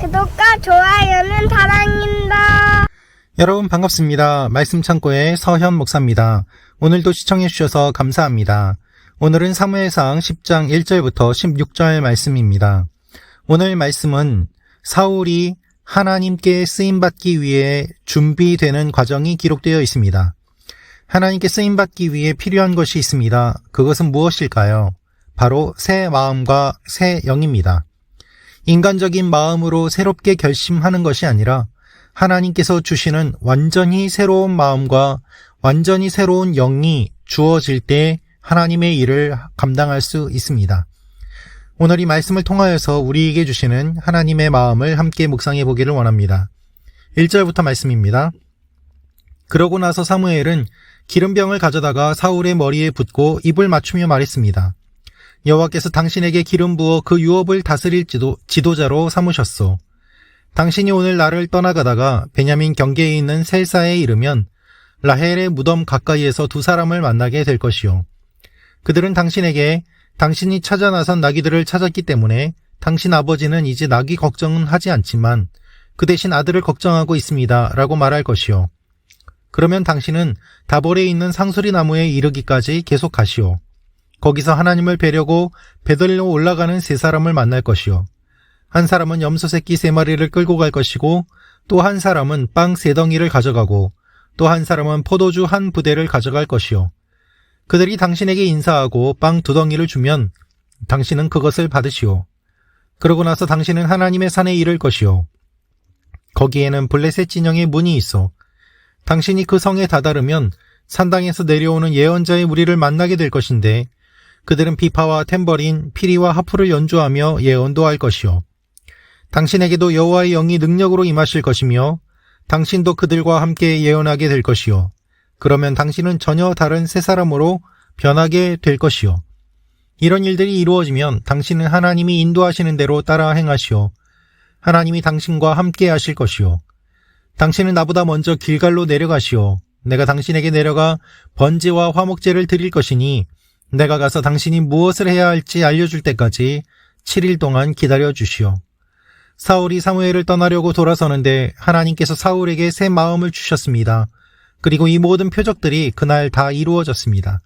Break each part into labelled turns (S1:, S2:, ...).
S1: 구독과 좋아요는 사랑입니다.
S2: 여러분 반갑습니다. 말씀 창고의 서현 목사입니다. 오늘도 시청해 주셔서 감사합니다. 오늘은 사무엘상 10장 1절부터 16절 말씀입니다. 오늘 말씀은 사울이 하나님께 쓰임받기 위해 준비되는 과정이 기록되어 있습니다. 하나님께 쓰임받기 위해 필요한 것이 있습니다. 그것은 무엇일까요? 바로 새 마음과 새 영입니다. 인간적인 마음으로 새롭게 결심하는 것이 아니라 하나님께서 주시는 완전히 새로운 마음과 완전히 새로운 영이 주어질 때 하나님의 일을 감당할 수 있습니다. 오늘 이 말씀을 통하여서 우리에게 주시는 하나님의 마음을 함께 묵상해 보기를 원합니다. 1절부터 말씀입니다. 그러고 나서 사무엘은 기름병을 가져다가 사울의 머리에 붓고 입을 맞추며 말했습니다. 여호와께서 당신에게 기름 부어 그 유업을 다스릴 지도자로 삼으셨소. 당신이 오늘 나를 떠나가다가 베냐민 경계에 있는 셀사에 이르면 라헬의 무덤 가까이에서 두 사람을 만나게 될 것이요. 그들은 당신에게 당신이 찾아 나선 나귀들을 찾았기 때문에 당신 아버지는 이제 나귀 걱정은 하지 않지만 그 대신 아들을 걱정하고 있습니다. 라고 말할 것이요. 그러면 당신은 다볼에 있는 상수리 나무에 이르기까지 계속 가시오. 거기서 하나님을 뵈려고 베들로 올라가는 세 사람을 만날 것이요. 한 사람은 염소 새끼 3마리를 끌고 갈 것이고 또 한 사람은 빵 3덩이를 가져가고 또 한 사람은 포도주 1부대를 가져갈 것이요. 그들이 당신에게 인사하고 빵 2덩이를 주면 당신은 그것을 받으시오. 그러고 나서 당신은 하나님의 산에 이를 것이요. 거기에는 블레셋 진영의 문이 있어. 당신이 그 성에 다다르면 산당에서 내려오는 예언자의 무리를 만나게 될 것인데 그들은 비파와 탬버린, 피리와 하프를 연주하며 예언도 할 것이요. 당신에게도 여호와의 영이 능력으로 임하실 것이며 당신도 그들과 함께 예언하게 될 것이요. 그러면 당신은 전혀 다른 새 사람으로 변하게 될 것이요. 이런 일들이 이루어지면 당신은 하나님이 인도하시는 대로 따라 행하시오. 하나님이 당신과 함께 하실 것이요. 당신은 나보다 먼저 길갈로 내려가시오. 내가 당신에게 내려가 번제와 화목제를 드릴 것이니 내가 가서 당신이 무엇을 해야 할지 알려줄 때까지 7일 동안 기다려 주시오. 사울이 사무엘을 떠나려고 돌아서는데 하나님께서 사울에게 새 마음을 주셨습니다. 그리고 이 모든 표적들이 그날 다 이루어졌습니다.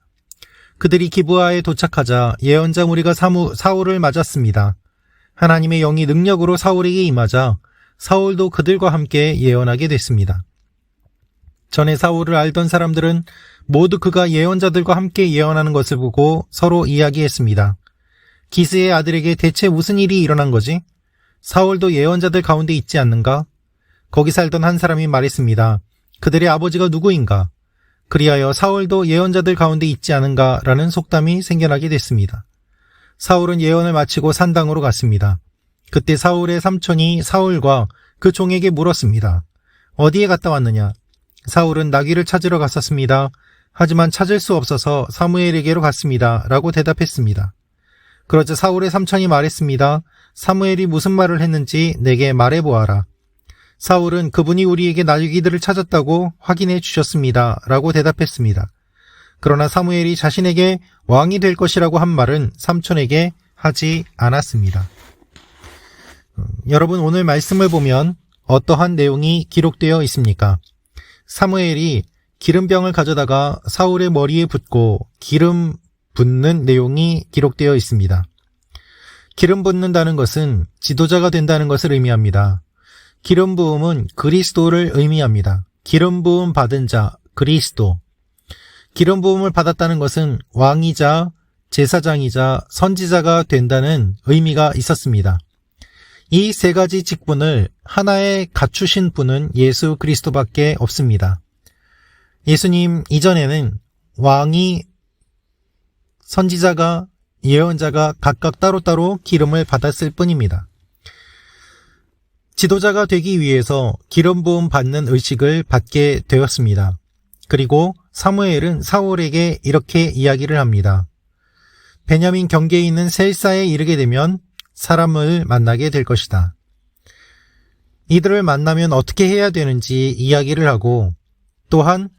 S2: 그들이 기브아에 도착하자 예언자 무리가 사울을 맞았습니다. 하나님의 영이 능력으로 사울에게 임하자 사울도 그들과 함께 예언하게 됐습니다. 전에 사울을 알던 사람들은 모두 그가 예언자들과 함께 예언하는 것을 보고 서로 이야기했습니다. 기스의 아들에게 대체 무슨 일이 일어난 거지? 사울도 예언자들 가운데 있지 않는가? 거기 살던 한 사람이 말했습니다. 그들의 아버지가 누구인가? 그리하여 사울도 예언자들 가운데 있지 않은가? 라는 속담이 생겨나게 됐습니다. 사울은 예언을 마치고 산당으로 갔습니다. 그때 사울의 삼촌이 사울과 그 종에게 물었습니다. 어디에 갔다 왔느냐? 사울은 나귀를 찾으러 갔었습니다. 하지만 찾을 수 없어서 사무엘에게로 갔습니다. 라고 대답했습니다. 그러자 사울의 삼촌이 말했습니다. 사무엘이 무슨 말을 했는지 내게 말해보아라. 사울은 그분이 우리에게 나귀들을 찾았다고 확인해 주셨습니다. 라고 대답했습니다. 그러나 사무엘이 자신에게 왕이 될 것이라고 한 말은 삼촌에게 하지 않았습니다. 여러분 오늘 말씀을 보면 어떠한 내용이 기록되어 있습니까? 사무엘이 기름병을 가져다가 사울의 머리에 붓고 기름 붓는 내용이 기록되어 있습니다. 기름 붓는다는 것은 지도자가 된다는 것을 의미합니다. 기름 부음은 그리스도를 의미합니다. 기름 부음 받은 자, 그리스도. 기름 부음을 받았다는 것은 왕이자 제사장이자 선지자가 된다는 의미가 있었습니다. 이 세 가지 직분을 하나에 갖추신 분은 예수 그리스도밖에 없습니다. 예수님 이전에는 왕이, 선지자가, 예언자가 각각 따로따로 기름을 받았을 뿐입니다. 지도자가 되기 위해서 기름 부음 받는 의식을 받게 되었습니다. 그리고 사무엘은 사울에게 이렇게 이야기를 합니다. 베냐민 경계에 있는 셀사에 이르게 되면 사람을 만나게 될 것이다. 이들을 만나면 어떻게 해야 되는지 이야기를 하고 또한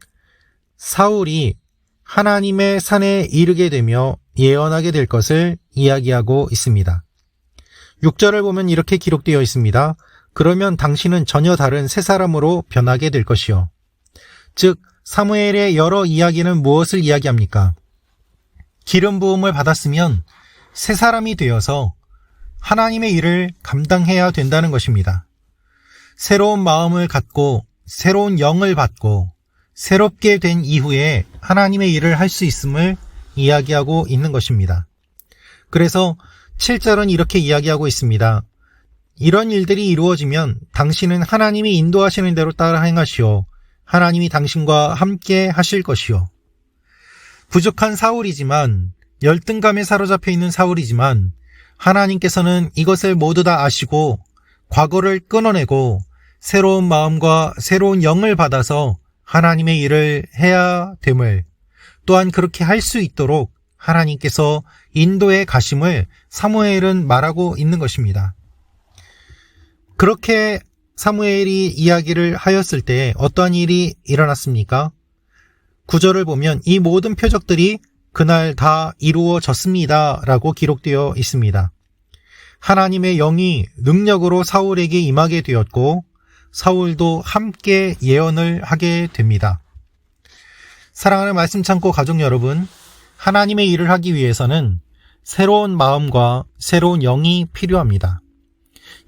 S2: 사울이 하나님의 산에 이르게 되며 예언하게 될 것을 이야기하고 있습니다. 6절을 보면 이렇게 기록되어 있습니다. 그러면 당신은 전혀 다른 새 사람으로 변하게 될 것이요. 즉 사무엘의 여러 이야기는 무엇을 이야기합니까? 기름 부음을 받았으면 새 사람이 되어서 하나님의 일을 감당해야 된다는 것입니다. 새로운 마음을 갖고 새로운 영을 받고 새롭게 된 이후에 하나님의 일을 할 수 있음을 이야기하고 있는 것입니다. 그래서 7절은 이렇게 이야기하고 있습니다. 이런 일들이 이루어지면 당신은 하나님이 인도하시는 대로 따라 행하시오. 하나님이 당신과 함께 하실 것이요. 부족한 사울이지만, 열등감에 사로잡혀 있는 사울이지만 하나님께서는 이것을 모두 다 아시고 과거를 끊어내고 새로운 마음과 새로운 영을 받아서 하나님의 일을 해야 됨을, 또한 그렇게 할 수 있도록 하나님께서 인도에 가심을 사무엘은 말하고 있는 것입니다. 그렇게 사무엘이 이야기를 하였을 때 어떠한 일이 일어났습니까? 9절을 보면 이 모든 표적들이 그날 다 이루어졌습니다 라고 기록되어 있습니다. 하나님의 영이 능력으로 사울에게 임하게 되었고 사울도 함께 예언을 하게 됩니다. 사랑하는 말씀 창고 가족 여러분, 하나님의 일을 하기 위해서는 새로운 마음과 새로운 영이 필요합니다.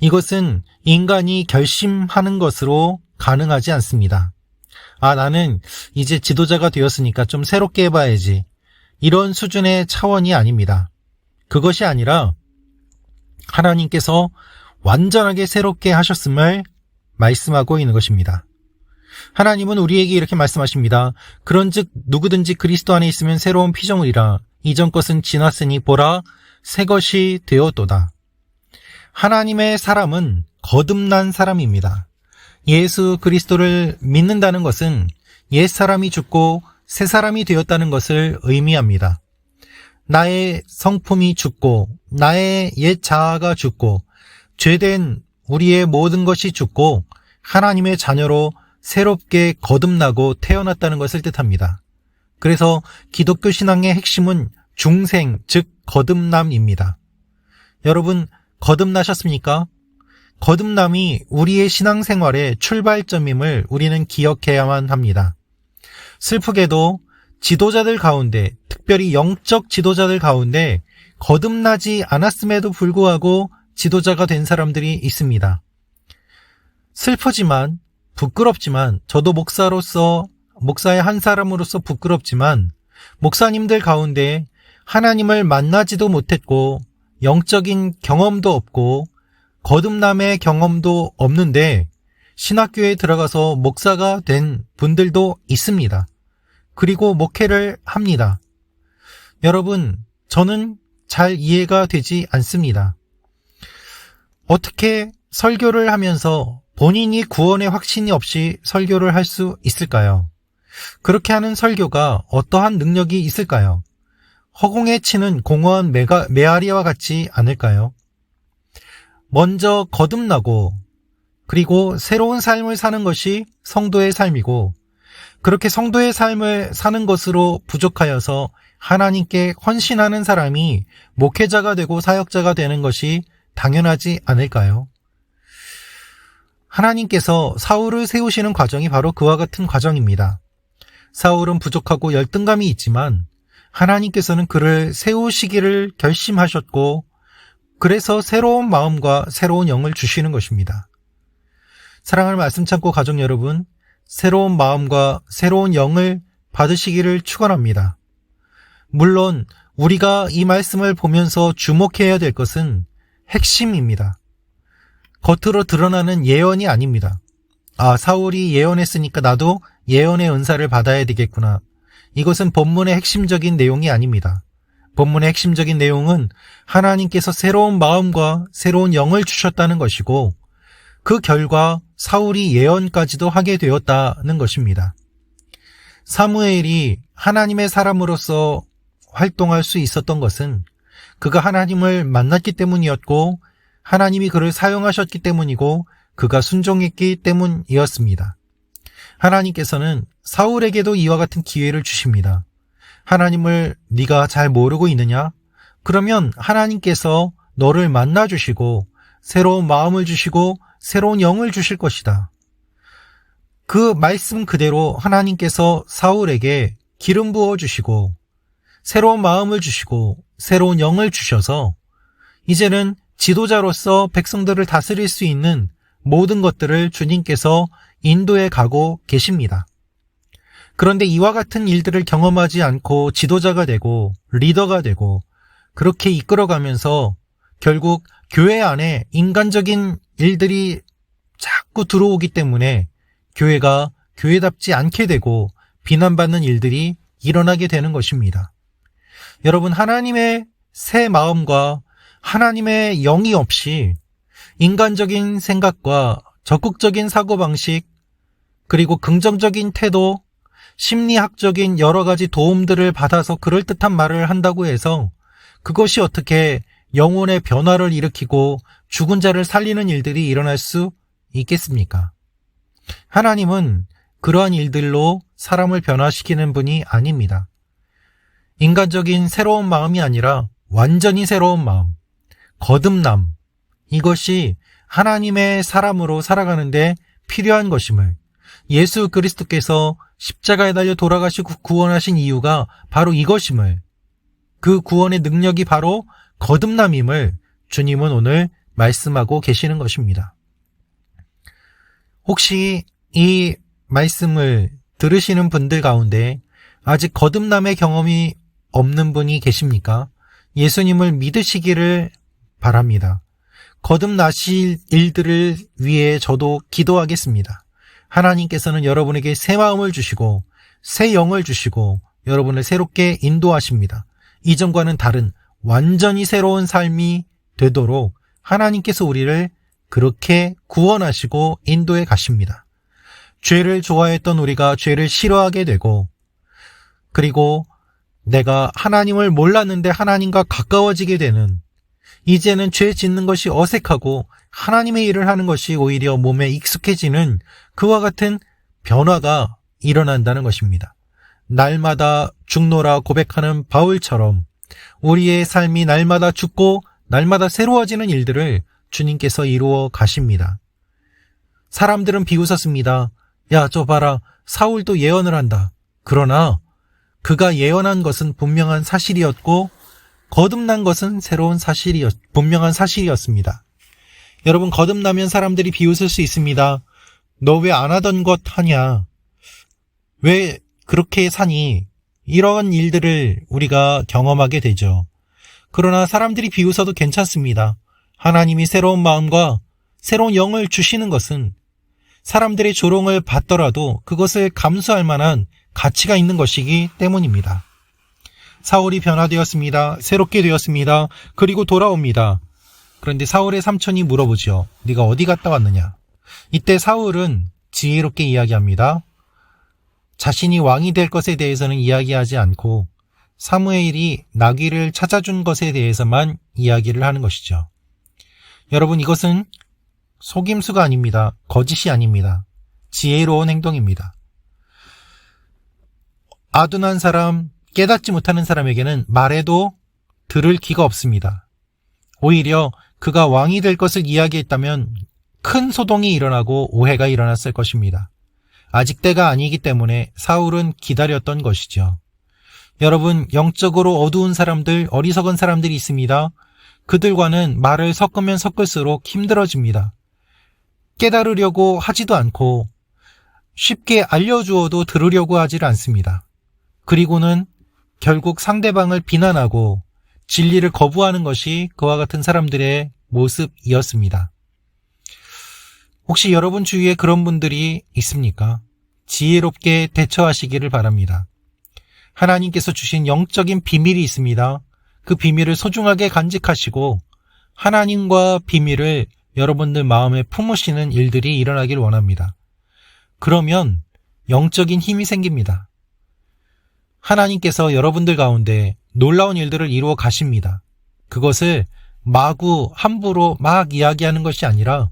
S2: 이것은 인간이 결심하는 것으로 가능하지 않습니다. 나는 이제 지도자가 되었으니까 좀 새롭게 해봐야지. 이런 수준의 차원이 아닙니다. 그것이 아니라 하나님께서 완전하게 새롭게 하셨음을 말씀하고 있는 것입니다. 하나님은 우리에게 이렇게 말씀하십니다. 그런즉 누구든지 그리스도 안에 있으면 새로운 피조물이라. 이전 것은 지났으니 보라 새 것이 되었도다. 하나님의 사람은 거듭난 사람입니다. 예수 그리스도를 믿는다는 것은 옛 사람이 죽고 새 사람이 되었다는 것을 의미합니다. 나의 성품이 죽고 나의 옛 자아가 죽고 죄된 우리의 모든 것이 죽고 하나님의 자녀로 새롭게 거듭나고 태어났다는 것을 뜻합니다. 그래서 기독교 신앙의 핵심은 중생, 즉 거듭남입니다. 여러분, 거듭나셨습니까? 거듭남이 우리의 신앙생활의 출발점임을 우리는 기억해야만 합니다. 슬프게도 지도자들 가운데, 특별히 영적 지도자들 가운데 거듭나지 않았음에도 불구하고 지도자가 된 사람들이 있습니다. 슬프지만, 부끄럽지만, 저도 목사의 한 사람으로서 부끄럽지만, 목사님들 가운데 하나님을 만나지도 못했고, 영적인 경험도 없고, 거듭남의 경험도 없는데, 신학교에 들어가서 목사가 된 분들도 있습니다. 그리고 목회를 합니다. 여러분, 저는 잘 이해가 되지 않습니다. 어떻게 설교를 하면서 본인이 구원의 확신이 없이 설교를 할 수 있을까요? 그렇게 하는 설교가 어떠한 능력이 있을까요? 허공에 치는 공허한 메아리와 같지 않을까요? 먼저 거듭나고 그리고 새로운 삶을 사는 것이 성도의 삶이고 그렇게 성도의 삶을 사는 것으로 부족하여서 하나님께 헌신하는 사람이 목회자가 되고 사역자가 되는 것이 당연하지 않을까요? 하나님께서 사울을 세우시는 과정이 바로 그와 같은 과정입니다. 사울은 부족하고 열등감이 있지만 하나님께서는 그를 세우시기를 결심하셨고 그래서 새로운 마음과 새로운 영을 주시는 것입니다. 사랑하는 말씀 창고 가족 여러분, 새로운 마음과 새로운 영을 받으시기를 축원합니다. 물론 우리가 이 말씀을 보면서 주목해야 될 것은 핵심입니다. 겉으로 드러나는 예언이 아닙니다. 사울이 예언했으니까 나도 예언의 은사를 받아야 되겠구나. 이것은 본문의 핵심적인 내용이 아닙니다. 본문의 핵심적인 내용은 하나님께서 새로운 마음과 새로운 영을 주셨다는 것이고 그 결과 사울이 예언까지도 하게 되었다는 것입니다. 사무엘이 하나님의 사람으로서 활동할 수 있었던 것은 그가 하나님을 만났기 때문이었고 하나님이 그를 사용하셨기 때문이고 그가 순종했기 때문이었습니다. 하나님께서는 사울에게도 이와 같은 기회를 주십니다. 하나님을 네가 잘 모르고 있느냐? 그러면 하나님께서 너를 만나주시고 새로운 마음을 주시고 새로운 영을 주실 것이다. 그 말씀 그대로 하나님께서 사울에게 기름 부어 주시고 새로운 마음을 주시고 새로운 영을 주셔서 이제는 지도자로서 백성들을 다스릴 수 있는 모든 것들을 주님께서 인도해 가고 계십니다. 그런데 이와 같은 일들을 경험하지 않고 지도자가 되고 리더가 되고 그렇게 이끌어가면서 결국 교회 안에 인간적인 일들이 자꾸 들어오기 때문에 교회가 교회답지 않게 되고 비난받는 일들이 일어나게 되는 것입니다. 여러분, 하나님의 새 마음과 하나님의 영이 없이 인간적인 생각과 적극적인 사고방식 그리고 긍정적인 태도, 심리학적인 여러 가지 도움들을 받아서 그럴듯한 말을 한다고 해서 그것이 어떻게 영혼의 변화를 일으키고 죽은 자를 살리는 일들이 일어날 수 있겠습니까? 하나님은 그러한 일들로 사람을 변화시키는 분이 아닙니다. 인간적인 새로운 마음이 아니라 완전히 새로운 마음, 거듭남, 이것이 하나님의 사람으로 살아가는데 필요한 것임을 예수 그리스도께서 십자가에 달려 돌아가시고 구원하신 이유가 바로 이것임을, 그 구원의 능력이 바로 거듭남임을 주님은 오늘 말씀하고 계시는 것입니다. 혹시 이 말씀을 들으시는 분들 가운데 아직 거듭남의 경험이 없는 분이 계십니까? 예수님을 믿으시기를 바랍니다. 거듭나실 일들을 위해 저도 기도하겠습니다. 하나님께서는 여러분에게 새 마음을 주시고 새 영을 주시고 여러분을 새롭게 인도하십니다. 이전과는 다른 완전히 새로운 삶이 되도록 하나님께서 우리를 그렇게 구원하시고 인도해 가십니다. 죄를 좋아했던 우리가 죄를 싫어하게 되고, 그리고 내가 하나님을 몰랐는데 하나님과 가까워지게 되는, 이제는 죄 짓는 것이 어색하고 하나님의 일을 하는 것이 오히려 몸에 익숙해지는 그와 같은 변화가 일어난다는 것입니다. 날마다 죽노라 고백하는 바울처럼 우리의 삶이 날마다 죽고 날마다 새로워지는 일들을 주님께서 이루어 가십니다. 사람들은 비웃었습니다. 야, 저 봐라, 사울도 예언을 한다. 그러나 그가 예언한 것은 분명한 사실이었고 거듭난 것은 분명한 사실이었습니다. 여러분, 거듭나면 사람들이 비웃을 수 있습니다. 너 왜 안 하던 것 하냐? 왜 그렇게 사니? 이런 일들을 우리가 경험하게 되죠. 그러나 사람들이 비웃어도 괜찮습니다. 하나님이 새로운 마음과 새로운 영을 주시는 것은 사람들의 조롱을 받더라도 그것을 감수할 만한 가치가 있는 것이기 때문입니다. 사울이 변화되었습니다. 새롭게 되었습니다. 그리고 돌아옵니다. 그런데 사울의 삼촌이 물어보죠. 네가 어디 갔다 왔느냐? 이때 사울은 지혜롭게 이야기합니다. 자신이 왕이 될 것에 대해서는 이야기하지 않고 사무엘이 나귀를 찾아준 것에 대해서만 이야기를 하는 것이죠. 여러분, 이것은 속임수가 아닙니다. 거짓이 아닙니다. 지혜로운 행동입니다. 아둔한 사람, 깨닫지 못하는 사람에게는 말해도 들을 기가 없습니다. 오히려 그가 왕이 될 것을 이야기했다면 큰 소동이 일어나고 오해가 일어났을 것입니다. 아직 때가 아니기 때문에 사울은 기다렸던 것이죠. 여러분, 영적으로 어두운 사람들, 어리석은 사람들이 있습니다. 그들과는 말을 섞으면 섞을수록 힘들어집니다. 깨달으려고 하지도 않고 쉽게 알려주어도 들으려고 하질 않습니다. 그리고는 결국 상대방을 비난하고 진리를 거부하는 것이 그와 같은 사람들의 모습이었습니다. 혹시 여러분 주위에 그런 분들이 있습니까? 지혜롭게 대처하시기를 바랍니다. 하나님께서 주신 영적인 비밀이 있습니다. 그 비밀을 소중하게 간직하시고 하나님과 비밀을 여러분들 마음에 품으시는 일들이 일어나길 원합니다. 그러면 영적인 힘이 생깁니다. 하나님께서 여러분들 가운데 놀라운 일들을 이루어 가십니다. 그것을 마구 함부로 막 이야기하는 것이 아니라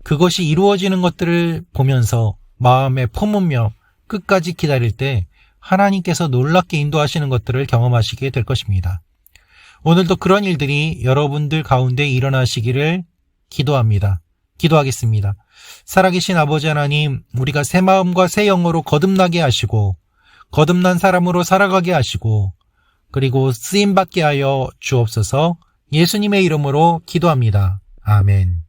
S2: 그것이 이루어지는 것들을 보면서 마음에 품으며 끝까지 기다릴 때 하나님께서 놀랍게 인도하시는 것들을 경험하시게 될 것입니다. 오늘도 그런 일들이 여러분들 가운데 일어나시기를 기도합니다. 기도하겠습니다. 살아계신 아버지 하나님, 우리가 새 마음과 새 영으로 거듭나게 하시고 거듭난 사람으로 살아가게 하시고 그리고 쓰임받게 하여 주옵소서. 예수님의 이름으로 기도합니다. 아멘.